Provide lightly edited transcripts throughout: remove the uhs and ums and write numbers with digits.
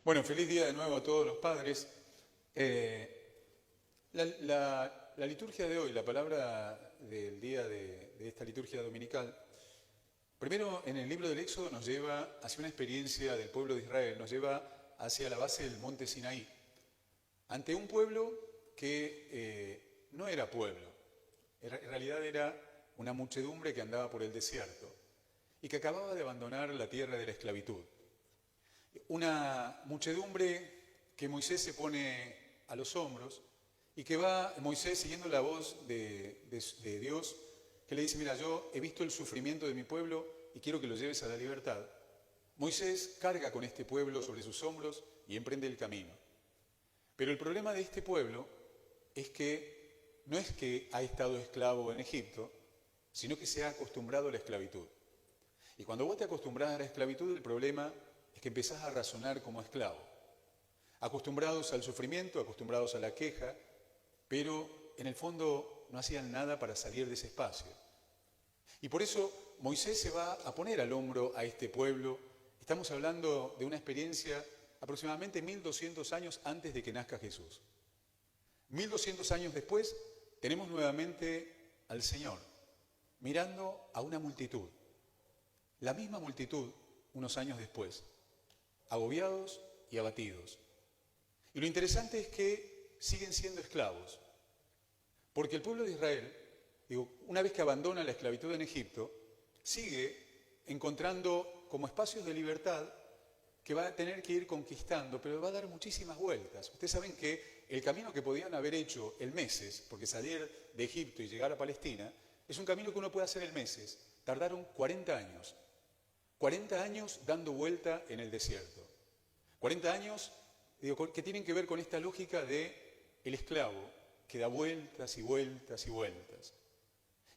Bueno, feliz día de nuevo a todos los padres. La liturgia de hoy, la palabra del día de esta liturgia dominical, primero en el libro del Éxodo nos lleva hacia una experiencia del pueblo de Israel, nos lleva hacia la base del monte Sinaí, ante un pueblo que no era pueblo, en realidad era una muchedumbre que andaba por el desierto y que acababa de abandonar la tierra de la esclavitud. Una muchedumbre que Moisés se pone a los hombros y que va Moisés siguiendo la voz de Dios, que le dice: mira, yo he visto el sufrimiento de mi pueblo y quiero que lo lleves a la libertad. Moisés carga con este pueblo sobre sus hombros y emprende el camino. Pero el problema de este pueblo es que no es que ha estado esclavo en Egipto, sino que se ha acostumbrado a la esclavitud. Y cuando vos te acostumbras a la esclavitud, el problema es que empezás a razonar como esclavo. Acostumbrados al sufrimiento, acostumbrados a la queja, pero en el fondo no hacían nada para salir de ese espacio. Y por eso Moisés se va a poner al hombro a este pueblo. Estamos hablando de una experiencia aproximadamente 1200 años antes de que nazca Jesús. 1200 años después tenemos nuevamente al Señor mirando a una multitud. La misma multitud unos años después, agobiados y abatidos. Y lo interesante es que siguen siendo esclavos, porque el pueblo de Israel, una vez que abandona la esclavitud en Egipto, sigue encontrando como espacios de libertad que va a tener que ir conquistando, pero va a dar muchísimas vueltas. Ustedes saben que el camino que podían haber hecho en meses, porque salir de Egipto y llegar a Palestina, es un camino que uno puede hacer en meses. Tardaron 40 años. 40 años dando vuelta en el desierto. 40 años que tienen que ver con esta lógica de el esclavo que da vueltas y vueltas y vueltas.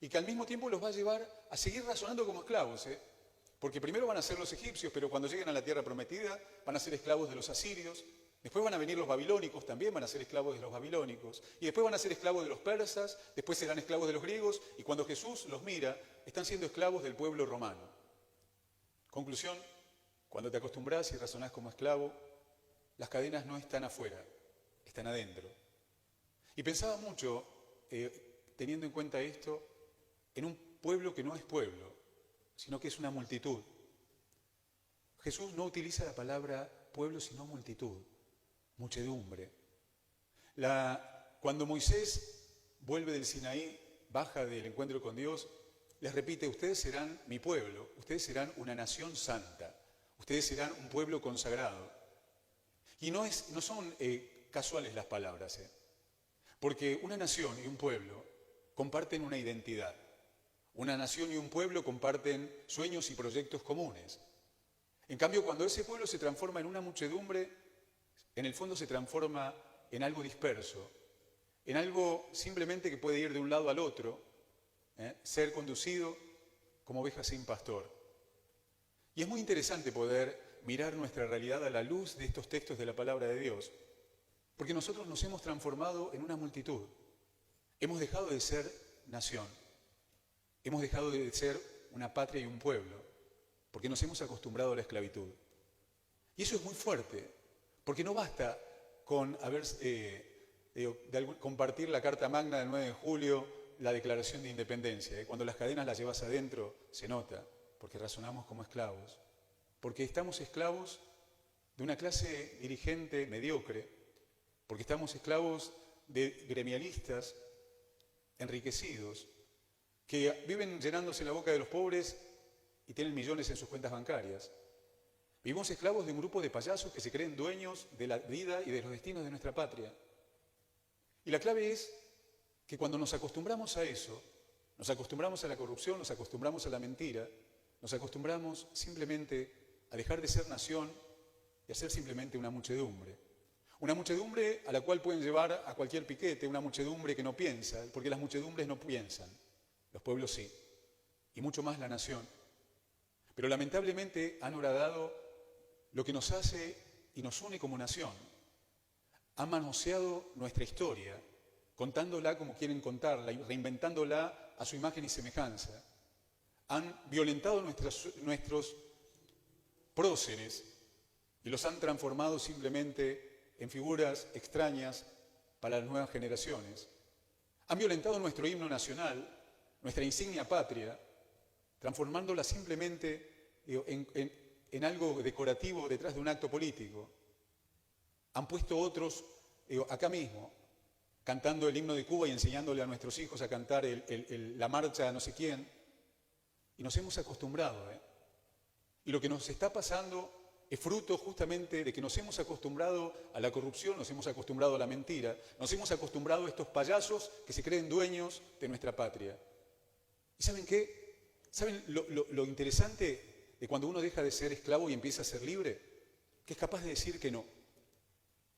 Y que al mismo tiempo los va a llevar a seguir razonando como esclavos, porque primero van a ser los egipcios, pero cuando lleguen a la tierra prometida van a ser esclavos de los asirios, después van a venir los babilónicos, también van a ser esclavos de los babilónicos, y después van a ser esclavos de los persas, después serán esclavos de los griegos, y cuando Jesús los mira, están siendo esclavos del pueblo romano. Conclusión: cuando te acostumbras y razonás como esclavo, las cadenas no están afuera, están adentro. Y pensaba mucho, teniendo en cuenta esto, en un pueblo que no es pueblo, sino que es una multitud. Jesús no utiliza la palabra pueblo, sino multitud, muchedumbre. Cuando Moisés vuelve del Sinaí, baja del encuentro con Dios, les repite: ustedes serán mi pueblo, ustedes serán una nación santa, ustedes serán un pueblo consagrado. Y no son casuales las palabras, porque una nación y un pueblo comparten una identidad. Una nación y un pueblo comparten sueños y proyectos comunes. En cambio, cuando ese pueblo se transforma en una muchedumbre, en el fondo se transforma en algo disperso, en algo simplemente que puede ir de un lado al otro, ser conducido como oveja sin pastor. Y es muy interesante poder mirar nuestra realidad a la luz de estos textos de la palabra de Dios, porque nosotros nos hemos transformado en una multitud. Hemos dejado de ser nación, hemos dejado de ser una patria y un pueblo, porque nos hemos acostumbrado a la esclavitud. Y eso es muy fuerte, porque no basta con compartir la Carta Magna del 9 de julio, la Declaración de Independencia. Cuando las cadenas las llevas adentro, se nota, porque razonamos como esclavos, porque estamos esclavos de una clase dirigente mediocre, porque estamos esclavos de gremialistas enriquecidos, que viven llenándose la boca de los pobres y tienen millones en sus cuentas bancarias. Vivimos esclavos de un grupo de payasos que se creen dueños de la vida y de los destinos de nuestra patria. Y la clave es que cuando nos acostumbramos a eso, nos acostumbramos a la corrupción, nos acostumbramos a la mentira, nos acostumbramos simplemente a dejar de ser nación y a ser simplemente una muchedumbre. Una muchedumbre a la cual pueden llevar a cualquier piquete, una muchedumbre que no piensa, porque las muchedumbres no piensan, los pueblos sí, y mucho más la nación. Pero lamentablemente han horadado lo que nos hace y nos une como nación. Han manoseado nuestra historia, contándola como quieren contarla y reinventándola a su imagen y semejanza. Han violentado nuestros próceres y los han transformado simplemente en figuras extrañas para las nuevas generaciones. Han violentado nuestro himno nacional, nuestra insignia patria, transformándola simplemente en algo decorativo detrás de un acto político. Han puesto otros acá mismo, cantando el himno de Cuba y enseñándole a nuestros hijos a cantar la marcha a no sé quién. Y nos hemos acostumbrado. Y lo que nos está pasando es fruto justamente de que nos hemos acostumbrado a la corrupción, nos hemos acostumbrado a la mentira, nos hemos acostumbrado a estos payasos que se creen dueños de nuestra patria. ¿Y saben qué? ¿Saben lo interesante de cuando uno deja de ser esclavo y empieza a ser libre? Que es capaz de decir que no.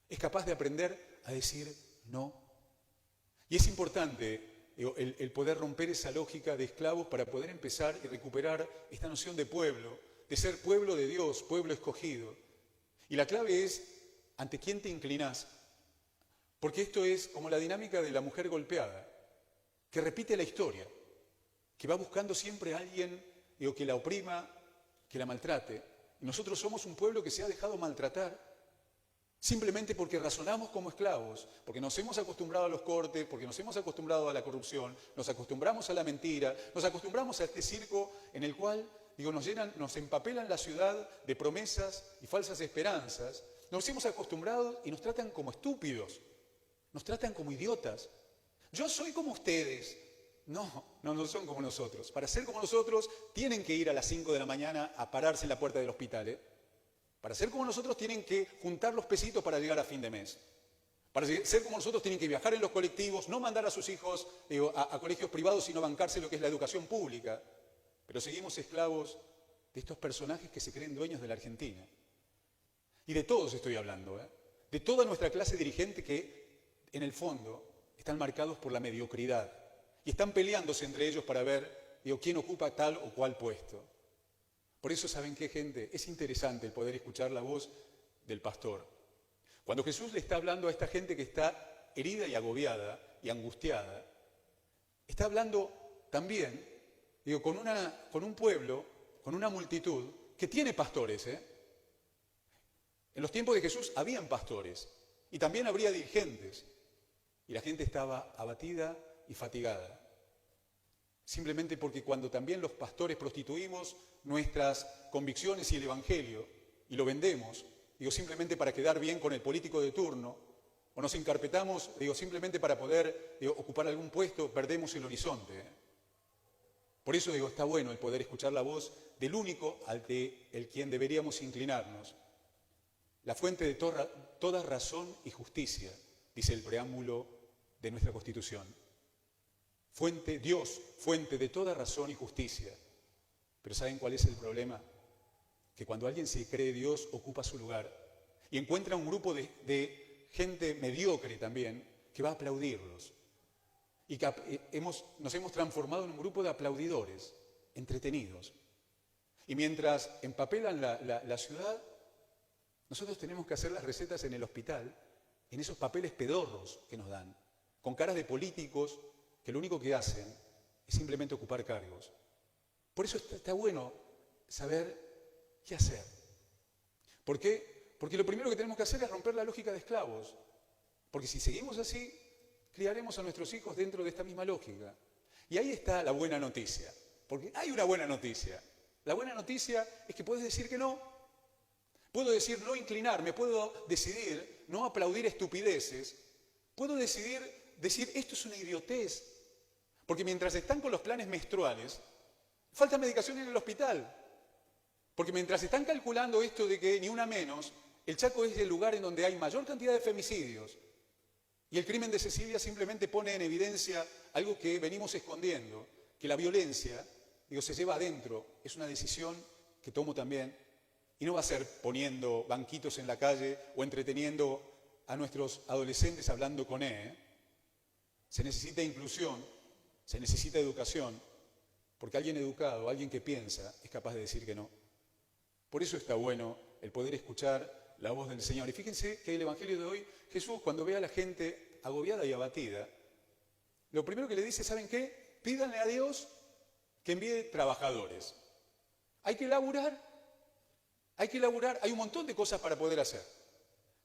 Es capaz de aprender a decir no. Y es importante el poder romper esa lógica de esclavos para poder empezar y recuperar esta noción de pueblo, de ser pueblo de Dios, pueblo escogido. Y la clave es ante quién te inclinás. Porque esto es como la dinámica de la mujer golpeada, que repite la historia, que va buscando siempre a alguien que la oprima, que la maltrate. Y nosotros somos un pueblo que se ha dejado maltratar simplemente porque razonamos como esclavos, porque nos hemos acostumbrado a los cortes, porque nos hemos acostumbrado a la corrupción, nos acostumbramos a la mentira, nos acostumbramos a este circo en el cual, nos empapelan la ciudad de promesas y falsas esperanzas. Nos hemos acostumbrado y nos tratan como estúpidos, nos tratan como idiotas. Yo soy como ustedes. No son como nosotros. Para ser como nosotros tienen que ir a las 5 de la mañana a pararse en la puerta del hospital, Para ser como nosotros tienen que juntar los pesitos para llegar a fin de mes. Para ser como nosotros tienen que viajar en los colectivos, no mandar a sus hijos a colegios privados, sino bancarse lo que es la educación pública. Pero seguimos esclavos de estos personajes que se creen dueños de la Argentina. Y de todos estoy hablando, de toda nuestra clase dirigente que, en el fondo, están marcados por la mediocridad. Y están peleándose entre ellos para ver quién ocupa tal o cual puesto. Por eso, ¿saben qué, gente? Es interesante el poder escuchar la voz del pastor. Cuando Jesús le está hablando a esta gente que está herida y agobiada y angustiada, está hablando también, con un pueblo, con una multitud que tiene pastores, En los tiempos de Jesús habían pastores y también habría dirigentes. Y la gente estaba abatida y fatigada. Simplemente porque cuando también los pastores prostituimos nuestras convicciones y el Evangelio y lo vendemos, simplemente para quedar bien con el político de turno, o nos encarpetamos, simplemente para poder ocupar algún puesto, perdemos el horizonte. Por eso está bueno el poder escuchar la voz del único ante el quien deberíamos inclinarnos. La fuente de toda razón y justicia, dice el preámbulo de nuestra Constitución. Dios, fuente de toda razón y justicia. Pero ¿saben cuál es el problema? Que cuando alguien se cree Dios, ocupa su lugar y encuentra un grupo de gente mediocre también que va a aplaudirlos. Y que nos hemos transformado en un grupo de aplaudidores, entretenidos. Y mientras empapelan la ciudad, nosotros tenemos que hacer las recetas en el hospital, en esos papeles pedorros que nos dan, con caras de políticos que lo único que hacen es simplemente ocupar cargos. Por eso está bueno saber qué hacer. ¿Por qué? Porque lo primero que tenemos que hacer es romper la lógica de esclavos. Porque si seguimos así, criaremos a nuestros hijos dentro de esta misma lógica. Y ahí está la buena noticia. Porque hay una buena noticia. La buena noticia es que puedes decir que no. Puedo decir no inclinarme, puedo decidir no aplaudir estupideces. Puedo decir esto es una idiotez. Porque mientras están con los planes menstruales, falta medicación en el hospital. Porque mientras están calculando esto de que ni una menos, el Chaco es el lugar en donde hay mayor cantidad de femicidios. Y el crimen de Cecilia simplemente pone en evidencia algo que venimos escondiendo, que la violencia, se lleva adentro, es una decisión que tomo también, y no va a ser poniendo banquitos en la calle o entreteniendo a nuestros adolescentes hablando con él. Se necesita inclusión, se necesita educación, porque alguien educado, alguien que piensa, es capaz de decir que no. Por eso está bueno el poder escuchar la voz del Señor. Y fíjense que el Evangelio de hoy, Jesús, cuando ve a la gente agobiada y abatida, lo primero que le dice, ¿saben qué? Pídanle a Dios que envíe trabajadores. Hay que laburar. Hay que laburar, hay un montón de cosas para poder hacer.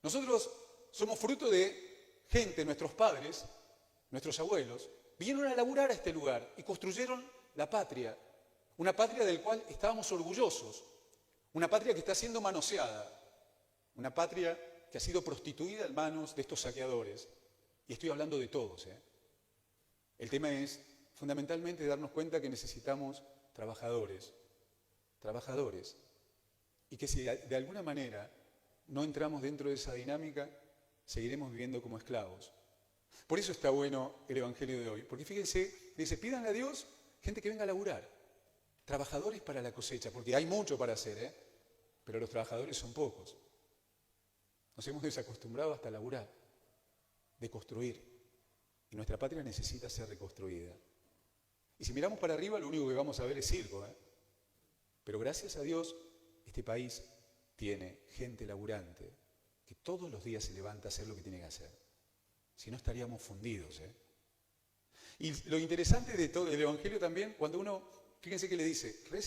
Nosotros somos fruto de gente, nuestros padres, nuestros abuelos, vinieron a laburar a este lugar y construyeron la patria, una patria del cual estábamos orgullosos, una patria que está siendo manoseada, una patria que ha sido prostituida en manos de estos saqueadores. Y estoy hablando de todos. El tema es fundamentalmente darnos cuenta que necesitamos trabajadores, y que si de alguna manera no entramos dentro de esa dinámica, seguiremos viviendo como esclavos. Por eso está bueno el Evangelio de hoy, porque fíjense, dice, pídanle a Dios gente que venga a laburar, trabajadores para la cosecha, porque hay mucho para hacer, pero los trabajadores son pocos. Nos hemos desacostumbrado hasta laburar, de construir, y nuestra patria necesita ser reconstruida. Y si miramos para arriba, lo único que vamos a ver es circo, Pero gracias a Dios, este país tiene gente laburante que todos los días se levanta a hacer lo que tiene que hacer. Si no, estaríamos fundidos. Y lo interesante de todo el Evangelio también, cuando uno, fíjense que le dice,